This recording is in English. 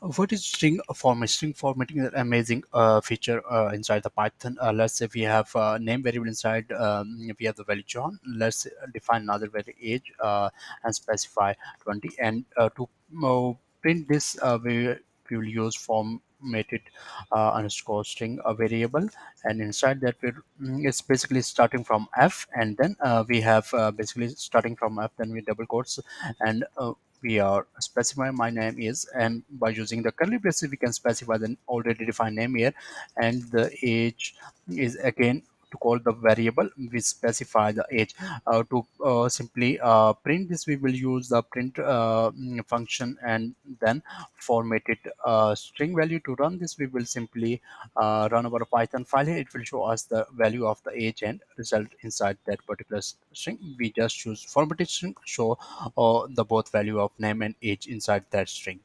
What is string format? String formatting is an amazing feature inside the Python. Let's say we have name variable inside. We have the value John. Let's define another value age and specify 20. And to print this, we will use formatted underscore string a variable, and inside that it's basically starting from F, and then we have basically starting from F, then we double quotes, and we are specifying my name is, and by using the curly braces we can specify the already defined name here, and the age is again to call the variable we specify the age. To simply print this, we will use the print function, and then formatted string value. To run this, we will simply run our Python file here. It will show us the value of the age and result inside that particular string. We just choose formatted string, show the both value of name and age inside that string.